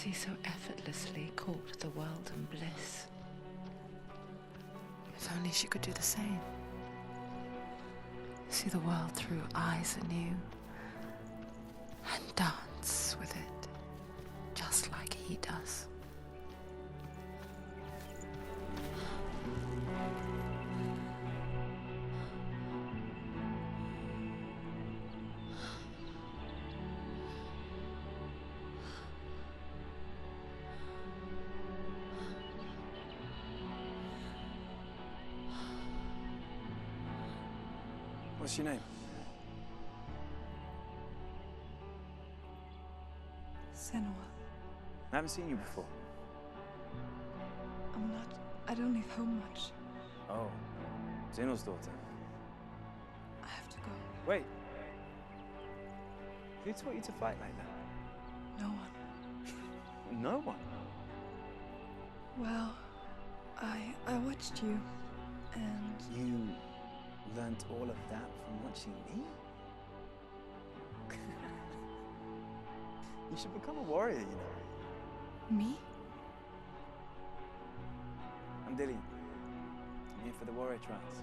She so effortlessly caught the world in bliss. If only she could do the same. See the world through eyes anew and dance with it, just like he does. What's your name? Senua. I haven't seen you before. I don't leave home much. Oh, Zeno's daughter. I have to go. Wait. Who taught you to fight like that? No one. No one? Well, I watched you, and... You learnt all of that from watching me? You should become a warrior, you know. Me? I'm Dillian. I'm here for the warrior trials.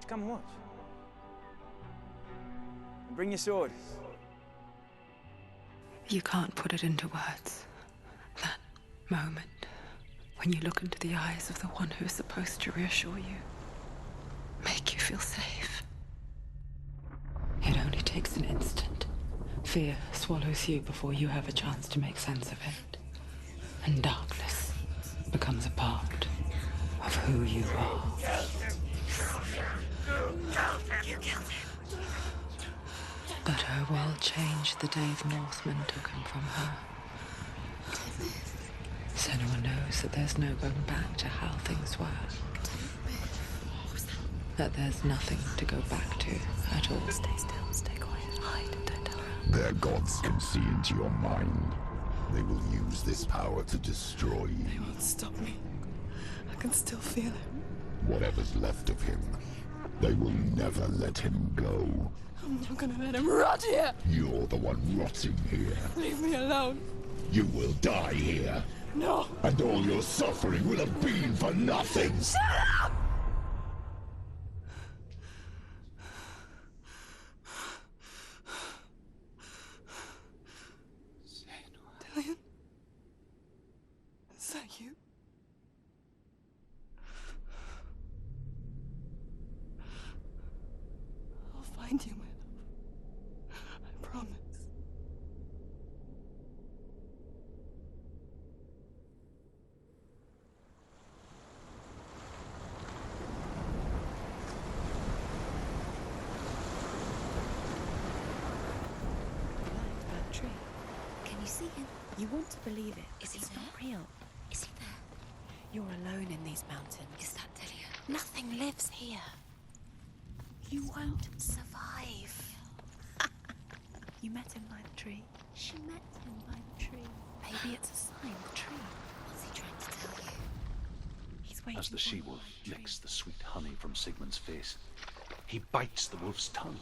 Come and watch. And bring your sword. You can't put it into words. That moment when you look into the eyes of the one who is supposed to reassure you, make you feel safe. It only takes an instant. Fear swallows you before you have a chance to make sense of it. And darkness becomes a part of who you are. You killed him. But her world changed the day the Northmen took him from her. Senua knows that there's no going back to how things were. That there's nothing to go back to at all. Stay still, stay quiet, hide, don't tell her. Their gods can see into your mind. They will use this power to destroy you. They won't stop me. I can still feel him. Whatever's left of him, they will never let him go. I'm not gonna let him rot here! You're the one rotting here. Leave me alone. You will die here. No! And all your suffering will have been for nothing. Shut up! Dillian? Is that you? I'll find you, my love. I promise. That tree. Can you see him? You want to believe it. Is he It's there? not real. Is he there? You're alone in these mountains. Is that Delia? Nothing lives here. You won't survive. You met him by the tree. She met him by the tree. Maybe it's a sign, the tree. What's he trying to tell you? He's waiting As the for you she-wolf by the tree. licks the sweet honey from Sigmund's face, he bites the wolf's tongue.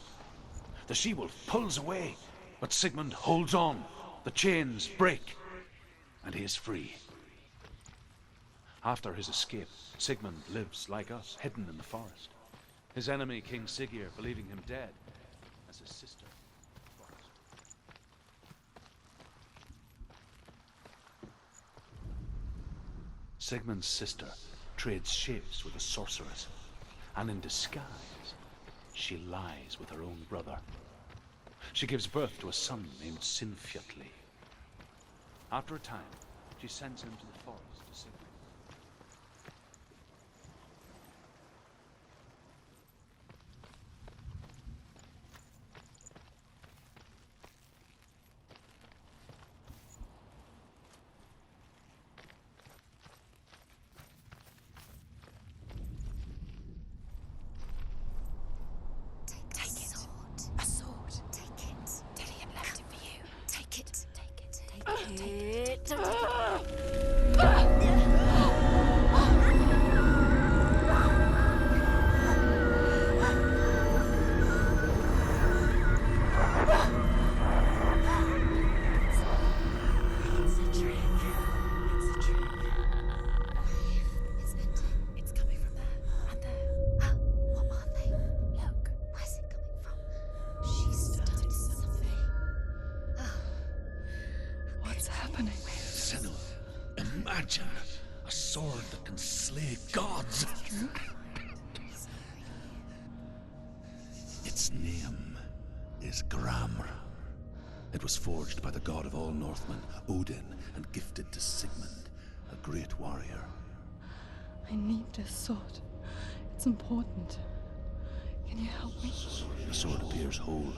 The she-wolf pulls away, but Sigmund holds on. The chains break, and he is free. After his escape, Sigmund lives like us, hidden in the forest. His enemy, King Siggeir, believing him dead, as his sister. Sigmund's sister trades shapes with a sorceress, and in disguise, she lies with her own brother. She gives birth to a son named Sinfjotli. After a time, she sends him to the forest to Sigmund. Take the sword. A sword. Take it. Dillian left it for you. Take it. Take it. Take it. Take it. happening? Senua, imagine a sword that can slay gods. Its name is Gramr. It was forged by the god of all Northmen, Odin, and gifted to Sigmund, a great warrior. I need this sword. It's important. Can you help me? The sword appears whole,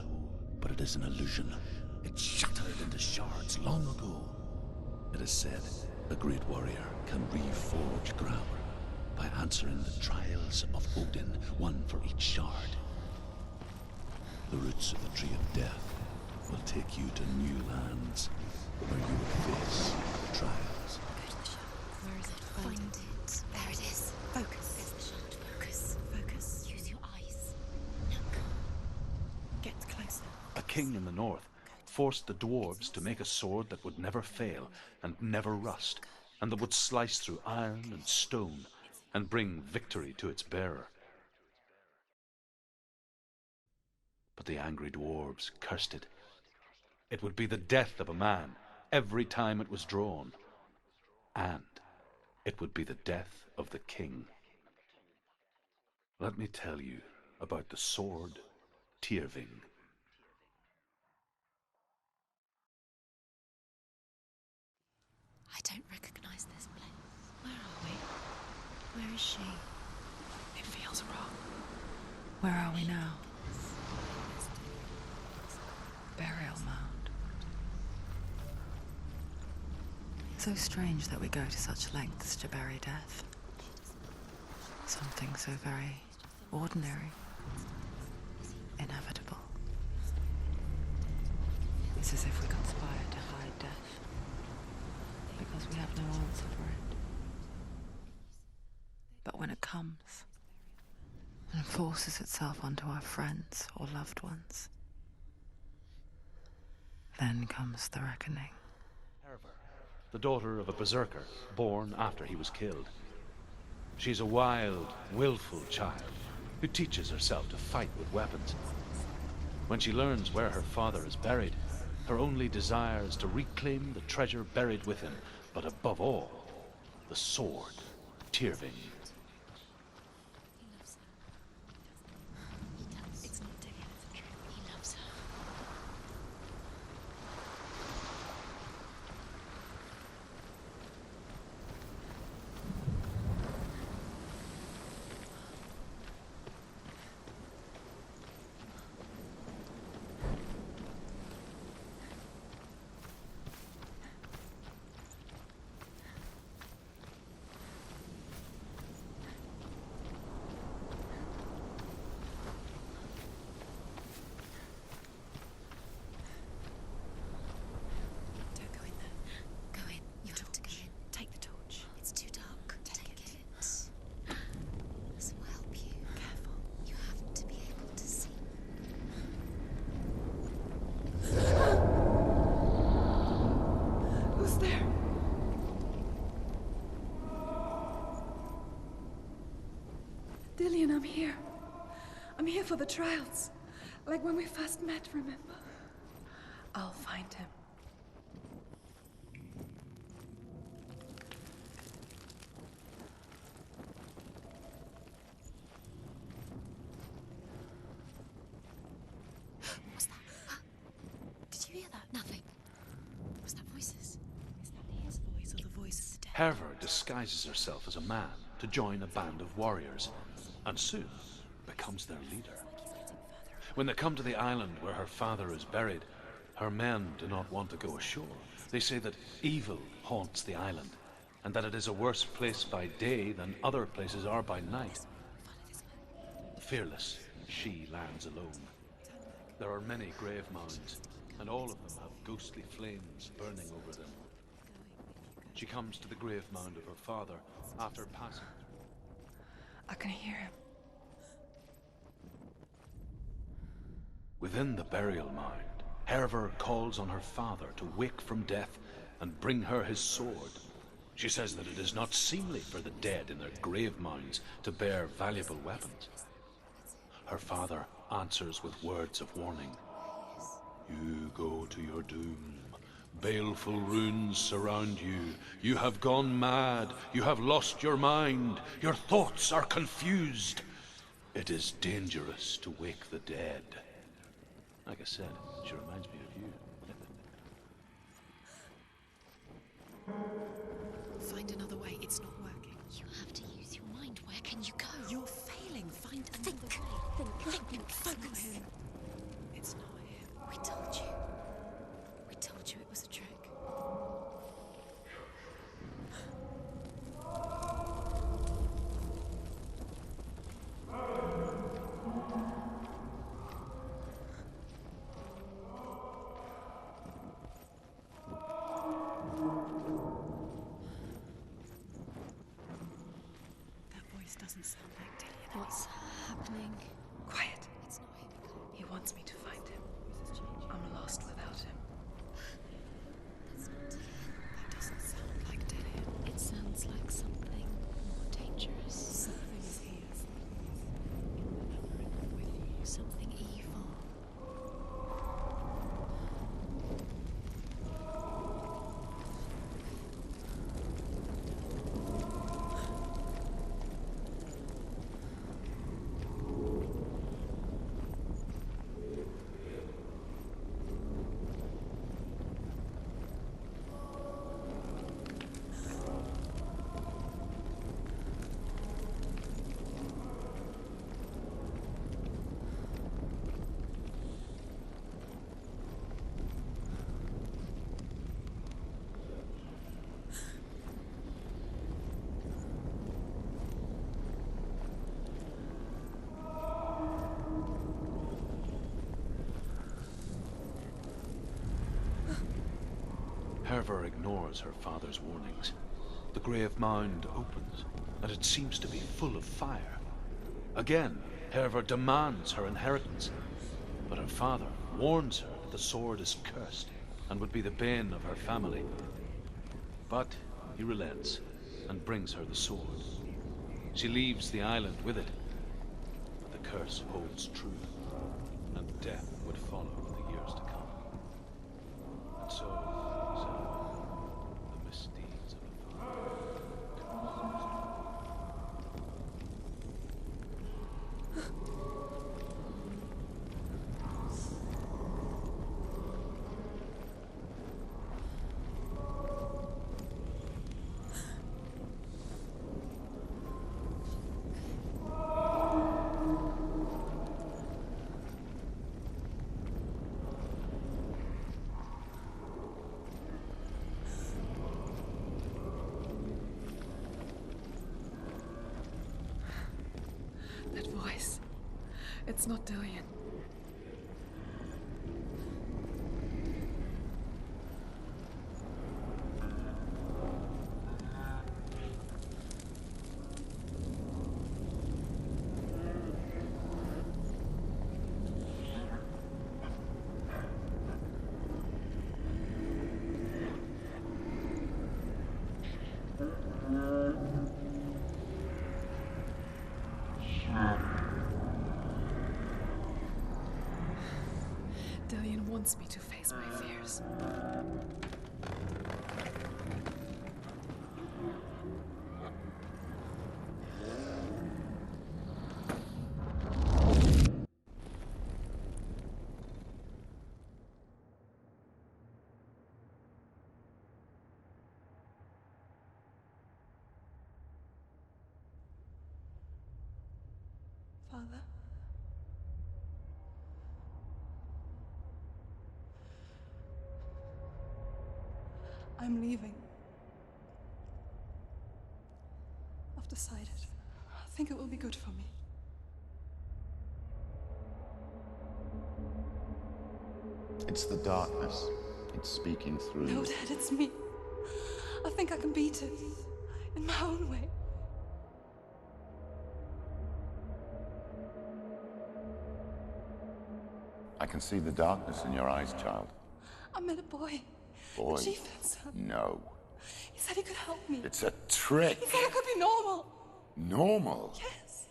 but it is an illusion. It shattered into shards long ago. It is said a great warrior can reforge Gramr by answering the trials of Odin, one for each shard. The roots of the Tree of Death will take you to new lands where you will face trials. Go to the shop. Where is it? Find it. There it is. Focus. There's the shard. Focus. Focus. Use your eyes. Look. Get closer. A king in the north forced the dwarves to make a sword that would never fail and never rust, and that would slice through iron and stone and bring victory to its bearer. But the angry dwarves cursed it. It would be the death of a man every time it was drawn, and it would be the death of the king. Let me tell you about the sword Tyrving. I don't recognize this place. Where are we? Where is she? It feels wrong. Where are we now? Burial mound. So strange that we go to such lengths to bury death. Something so very ordinary, inevitable. It's as if we conspire to hide death, because we have no answer for it. But when it comes and forces itself onto our friends or loved ones, then comes the reckoning. The daughter of a berserker, born after he was killed. She's a wild, willful child who teaches herself to fight with weapons. When she learns where her father is buried, her only desire is to reclaim the treasure buried with him, but above all, the sword, Tyrving. It's not Dillian, it's the truth. He loves her. Don't go in there. Go in. You have to go in. Take the torch. It's too dark. Take it. This will help you. Careful. You have to be able to see. Who's there? Dillian, I'm here. I'm here for the trials. Like when we first met, remember? I'll find him. What's that? Did you hear that? Nothing. Was that voices? Is that his voice or the voice of the dead? Herver disguises herself as a man to join a band of warriors, and soon becomes their leader. When they come to the island where her father is buried, her men do not want to go ashore. They say that evil haunts the island, and that it is a worse place by day than other places are by night. Fearless, she lands alone. There are many grave mounds, and all of them have ghostly flames burning over them. She comes to the grave mound of her father after passing. I can hear him. Within the burial mound, Herver calls on her father to wake from death and bring her his sword. She says that it is not seemly for the dead in their grave mounds to bear valuable weapons. Her father answers with words of warning. You go to your doom, Baleful runes surround you. You have gone mad. You have lost your mind. Your thoughts are confused. It is dangerous to wake the dead. Like I said, she reminds me of you. Find another way. It's not working. You have to use your mind. Where can you go? You're failing. Find another Think. way. Think. Focus. It's not him. We told you. We told you it was a trick. That voice doesn't sound like Dillian. What's happening? Quiet. It's not him. He wants me to find him. I'm lost without him. That's not Dillian. That doesn't sound like Dillian. It sounds like something more dangerous. Something is here. With you. Something evil. Herver ignores her father's warnings. The grave mound opens, and it seems to be full of fire. Again, Herver demands her inheritance, but her father warns her that the sword is cursed and would be the bane of her family. But he relents and brings her the sword. She leaves the island with it, but the curse holds true, and death would follow in the years to come. And so, the misdeeds of the father. That voice. It's not Dillian. Dillian wants me to face my fears. Father? I'm leaving. I've decided. I think it will be good for me. It's the darkness. It's speaking through No, you. Dad, it's me. I think I can beat it. In my own way. I can see the darkness in your eyes, child. I met a boy. Boy. The chief's son. No. He said he could help me. It's a trick. He said I could be normal. Normal. Yes.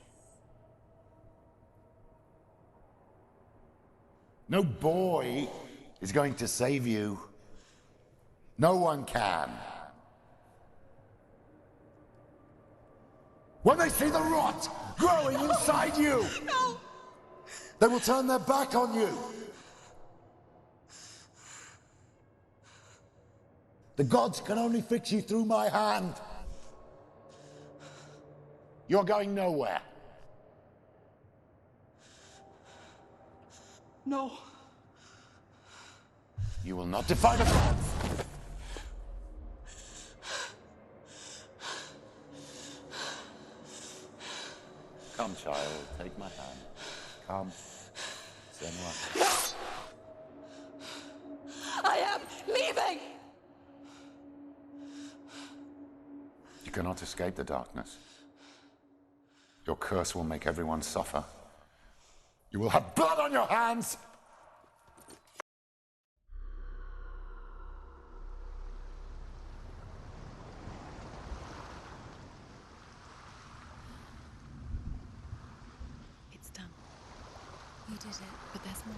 No boy is going to save you. No one can. When they see the rot growing inside you, No! they will turn their back on you. The gods can only fix you through my hand. You're going nowhere. No. You will not defy the gods. Come, child, take my hand. Come, Senua. I am leaving! You cannot escape the darkness. Your curse will make everyone suffer. You will have blood on your hands! It's done. You did it. But there's more.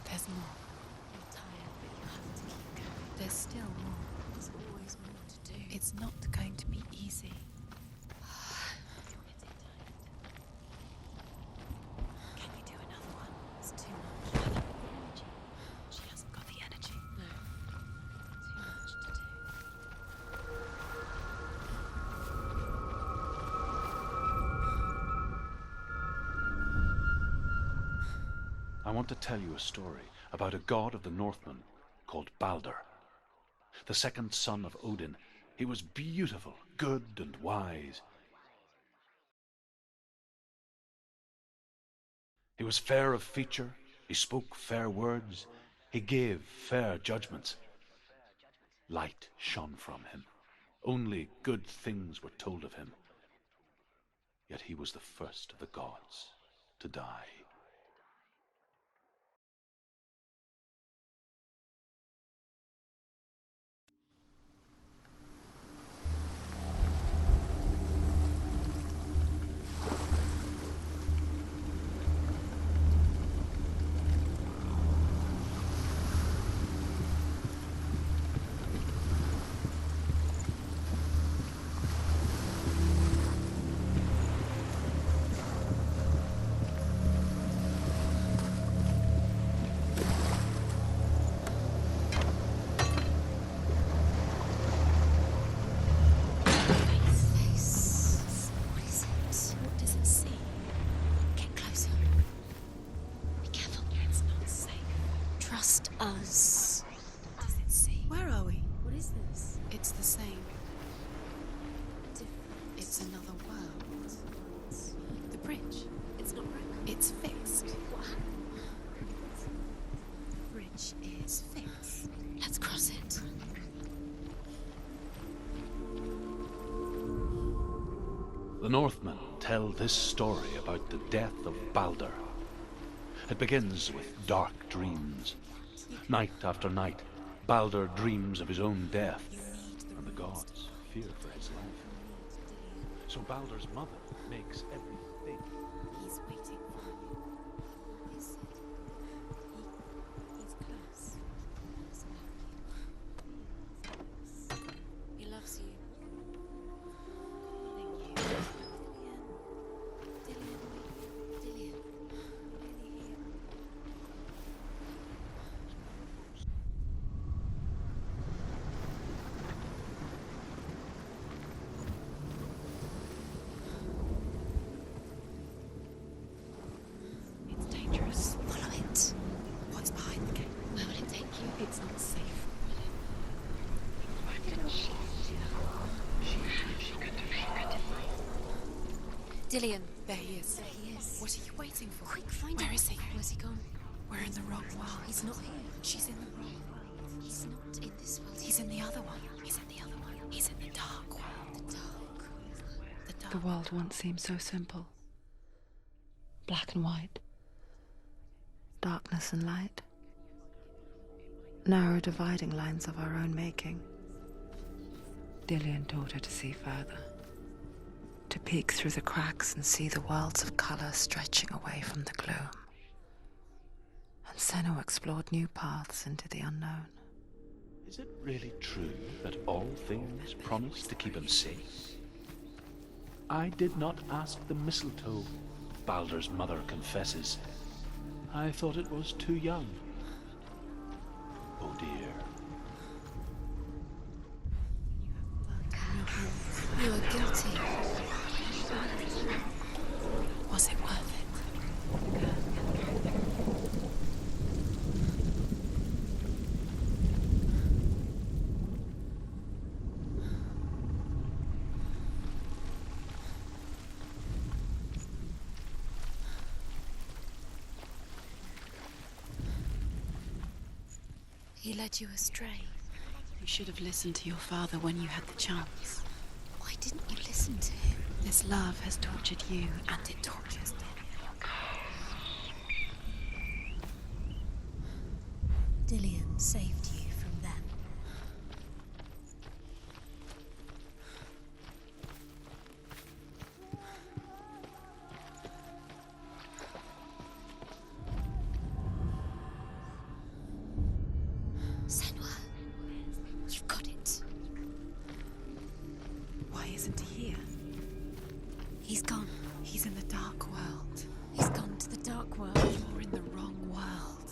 There's more. You're tired, but you have to keep going. There's still more. There's always more to do. It's not going to be easy. You're getting tired. Can we do another one? It's too much. Energy. She hasn't got the energy. No. Too much to do. I want to tell you a story about a god of the Northmen called Balder. The second son of Odin. He was beautiful, good, and wise. He was fair of feature, he spoke fair words, he gave fair judgments. Light shone from him. Only good things were told of him. Yet he was the first of the gods to die. What is it? What does it see? Get closer. Be careful. It's not safe. Trust us. What does it see? Where are we? What is this? It's the same. Different. It's another world. The bridge. It's not broken. It's fixed. What happened? The bridge is fixed. Let's cross it. The Northmen tell this story about the death of Balder. It begins with dark dreams. Night after night, Balder dreams of his own death, and the gods fear for his life. So Balder's mother makes everything. He's waiting for you. Is it? He's close. He loves you. Thank you. Dillian. Dillian. Really here. It's dangerous. Follow it. What's behind the gate? Where will it take you? It's not safe. Dillian. There he is. There he is. What are you waiting for? Quick, find him. Where is he? Where's he gone? We're in the wrong world. He's not here. She's in the wrong world. He's not in this world. He's in the other one. He's in the other one. He's in the dark world. the dark. The dark. The world once seemed so simple. Black and white. Darkness and light. Narrow dividing lines of our own making. Dillian taught her to see further. To peek through the cracks and see the worlds of color stretching away from the gloom. And Senua explored new paths into the unknown. Is it really true that all things promise to keep him safe? I did not ask the mistletoe, Baldur's mother confesses. I thought it was too young. Oh dear. You are guilty. Was it worth it? He led you astray. You should have listened to your father when you had the chance. Why didn't you listen to him? This love has tortured you, and it tortures them. Dillion saved you from them. Senua, you've got it. Why isn't he here? He's gone. He's in the dark world. He's gone to the dark world. You're in the wrong world.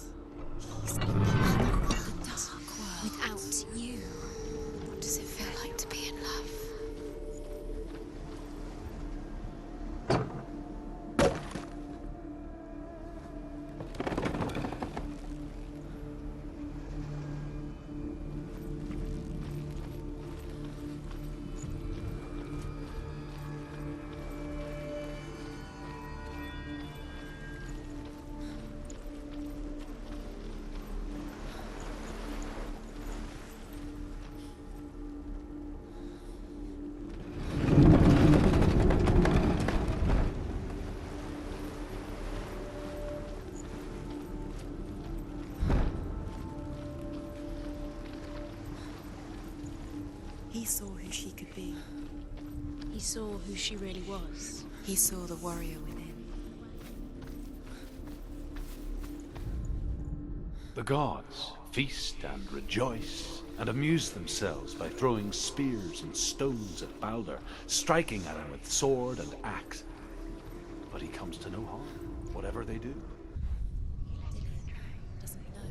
He's in the other world. The dark world. Without you. What does it feel like to be in love? He saw who she could be. He saw who she really was. He saw the warrior within. The gods feast and rejoice and amuse themselves by throwing spears and stones at Baldur, striking at him with sword and axe. But he comes to no harm, whatever they do. Dillion doesn't know.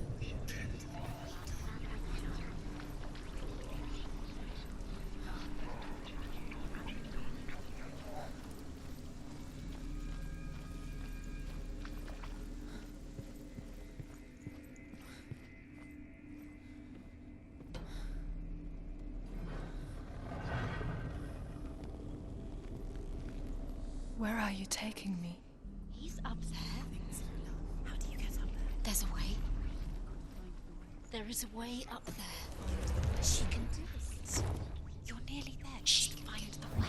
Where are you taking me? He's up there. How do you get up there? There's a way. There is a way up there. She can do it. You're nearly there. She can find the way.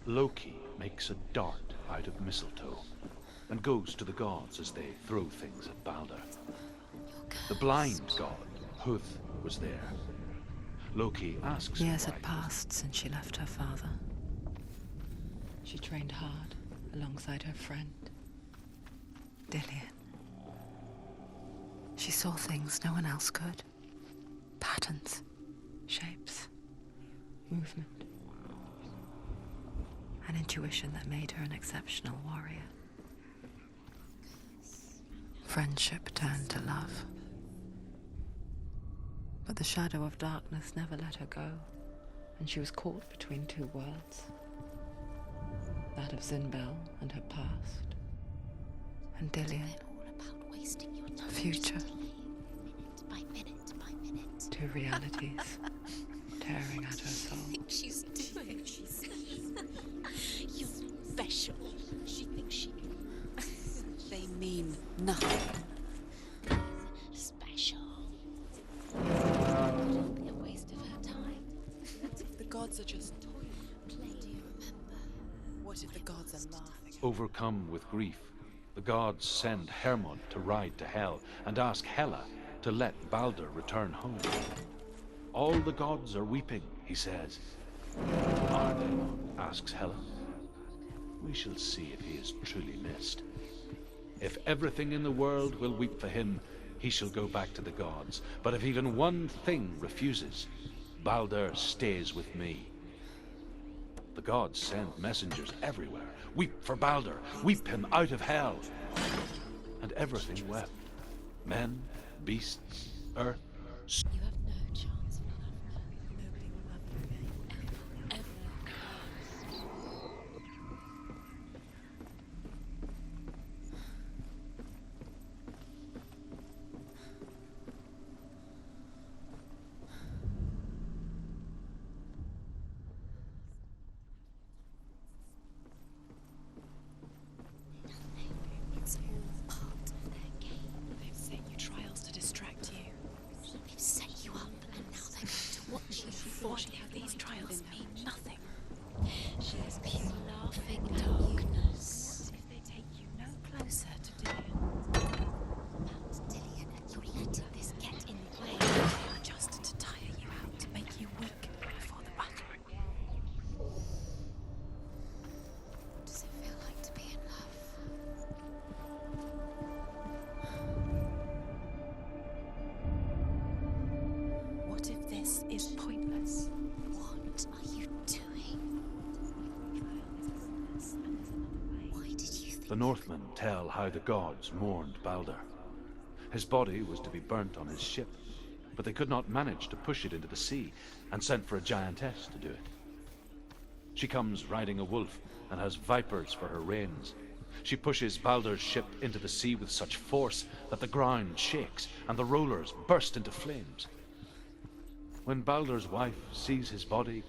Loki makes a dart out of mistletoe and goes to the gods as they throw things at Baldur. The blind god, Huth, was there. Loki asks Years him had why. passed since she left her father. She trained hard alongside her friend, Dillion. She saw things no one else could. Patterns, shapes, movement. An intuition that made her an exceptional warrior. Friendship turned to love. But the shadow of darkness never let her go, and she was caught between two worlds. That of Zinbel and her past, and Dillion, All about wasting your time. future. Minute by minute by minute. Two realities tearing at her soul. She's doing. You're special. She thinks she can. They mean nothing. Special. It'll be a waste of her time. The gods are just Play. Do you remember? What if the gods are laughing? Overcome with grief, The gods send Hermod to ride to Hell and ask Hela to let Balder return home. All the gods are weeping, he says. Are they? Asks Hela. We shall see if he is truly missed. If everything in the world will weep for him, he shall go back to the gods. But if even one thing refuses, Balder stays with me. The gods send messengers everywhere. Weep for Balder. Weep him out of Hell. And everything wept. Men, beasts, earth. You have no chance for love now. Nobody will love you again. Ever. It's all part of their game. They've set you trials to distract you. They've set you up, and now they're going to watch you Before she fall. had these trials mean nothing. She is pure laughing darkness. If they take you no closer to Dillion, About Dillion, and you're letting this get in the way. they are just to tire you out, to make you weak before the battle. Does it feel like to be in love? What if this is pointless? What are you doing? Why did you think The Northmen tell how the gods mourned Balder. His body was to be burnt on his ship, but they could not manage to push it into the sea, and sent for a giantess to do it. She comes riding a wolf and has vipers for her reins. She pushes Balder's ship into the sea with such force that the ground shakes and the rollers burst into flames. When Balder's wife sees his body